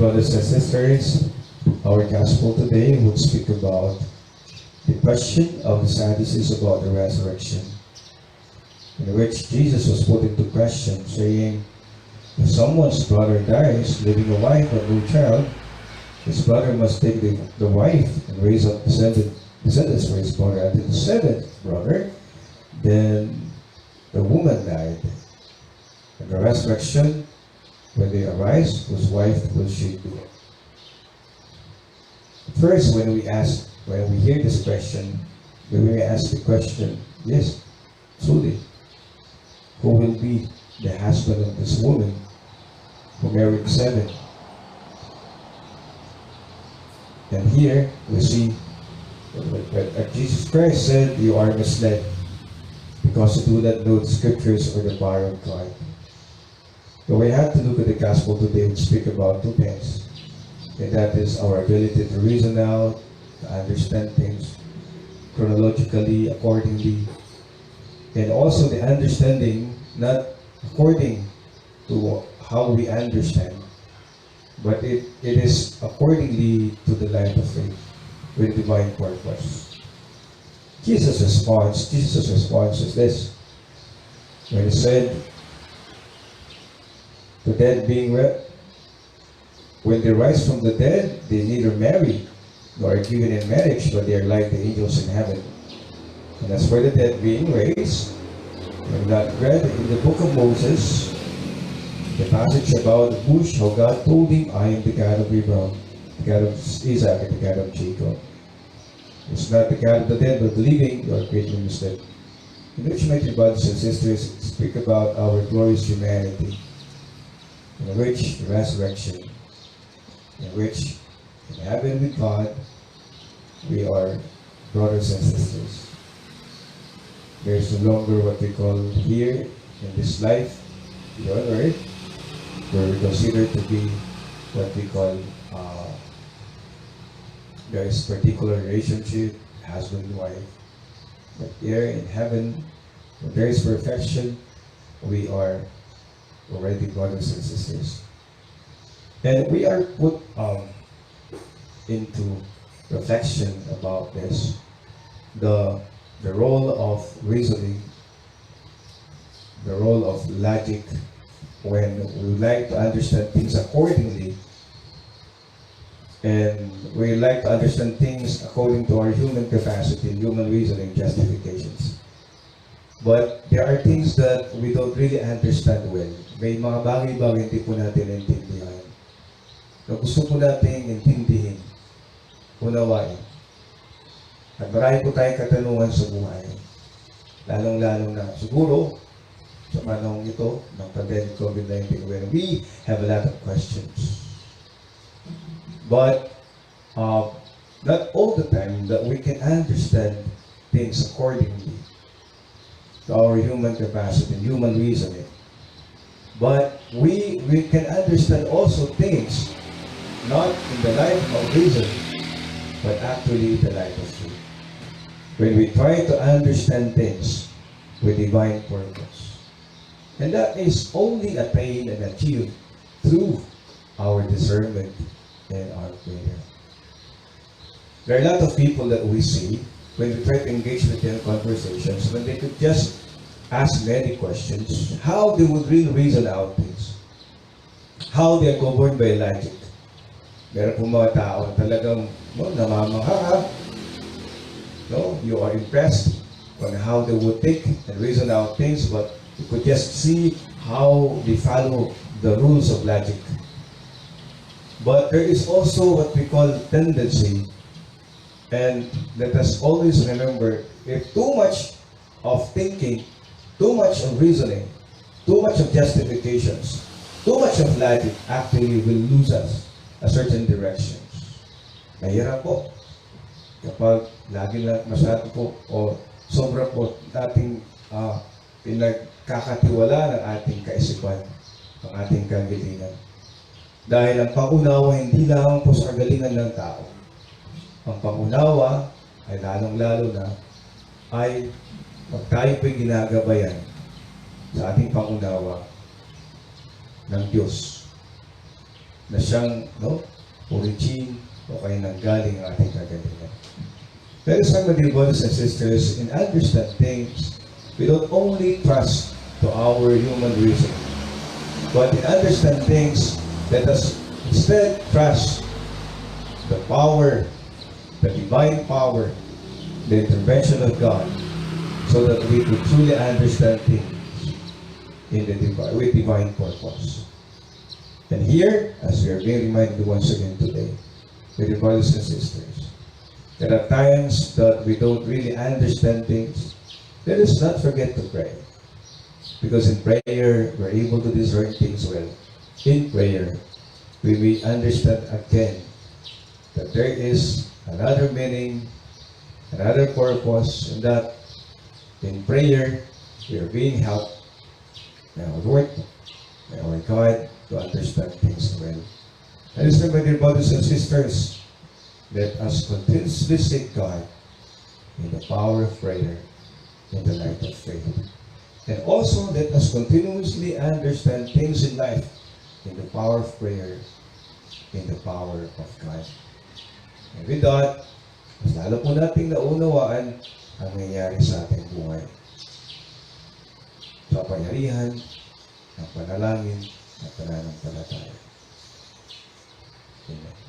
brothers and sisters, our gospel today would speak about the question of the Sadducees about the resurrection, in which Jesus was put into question, saying, if someone's brother dies, leaving a wife but no child, his brother must take the wife and raise up descendants for his brother. Until the seventh brother, then the woman died. In the resurrection, when they arise, whose wife will she be? First, when we hear this question, when we ask the question, yes, truly, who will be the husband of this woman who married seven? And here we see that Jesus Christ said, you are misled because you do not know the scriptures or the power of God. So we have to look at the gospel today and speak about two things. And that is our ability to reason out, to understand things chronologically, accordingly, and also the understanding not according to how we understand, but it is accordingly to the light of faith with divine purpose. Jesus' response is this. When he said, the dead being when they rise from the dead, they neither marry nor are given in marriage, but they are like the angels in heaven. And as for the dead being raised, we have not read in the book of Moses the passage about the bush, how God told him, I am the God of Abraham, the God of Isaac, and the God of Jacob. It's not the God of the dead, but the living. You are greatly misled. In which, my dear brothers and sisters, speak about our glorious humanity, in which the resurrection, in which in heaven with God, we are brothers and sisters. There is no longer what we call here in this life, here on earth, where we consider to be what we call there is particular relationship, husband and wife. But here in heaven, where there is perfection, we are already brothers and sisters. And we are put into reflection about this. The role of reasoning, the role of logic, when we like to understand things accordingly, and we like to understand things according to our human capacity, human reasoning, justifications. But there are things that we don't really understand well. May mga bagay-bagay hindi po natin intindihan. Na gusto po natin intindihin, unawain. At marami po tayong katanungan sa buhay. Lalong-lalong na siguro sa panahong ito ng pandemic COVID-19, when we have a lot of questions. But not all the time that we can understand things accordingly to our human capacity, human reasoning. But we can understand also things not in the light of reason, but actually the light of truth. When we try to understand things with divine purpose. And that is only attained and achieved through our discernment and our prayer. There are a lot of people that we see when we try to engage with them in conversations, when they could just ask many questions, how they would really reason out things. How they are governed by logic. Meron po mga tao talagang namamangha. No, you are impressed on how they would think and reason out things, but you could just see how they follow the rules of logic. But there is also what we call tendency, and let us always remember, if too much of thinking, too much of reasoning, too much of justifications, too much of logic actually will lose us a certain direction. Mahirap po kapag lagi lang masyado po o sobra po nating pinagkakatiwala ng ating kaisipan, ng ating kagalingan. Dahil ang pangunawa hindi lang po sa kagalingan ng tao. Ang pangunawa ay lalong-lalo na ay pag tayo po'y ginagabayan sa ating pangunawa ng Diyos. na siyang origin o kaya nanggaling ang ating kagalingan. Pero some of the brothers and sisters, in understand things, we don't only trust to our human reason, but in understand things, let us instead trust the power, the divine power, the intervention of God, so that we could truly understand things in the with divine purpose. And here, as we are being reminded once again today, with the brothers and sisters, there are times that we don't really understand things. Let us not forget to pray. Because in prayer, we're able to discern things well. In prayer, we will understand again that there is another meaning, another purpose, and that in prayer, we are being helped by our Lord, by our God, to understand things well. And so, my dear brothers and sisters, let us continuously seek God in the power of prayer, in the light of faith. And also, let us continuously understand things in life in the power of prayer, in the power of God. And with that, mas lalo po nating naunawaan ang nangyayari sa ating buhay. Sa pangyarihan, ang panalangin, at pananampalataya. Amen.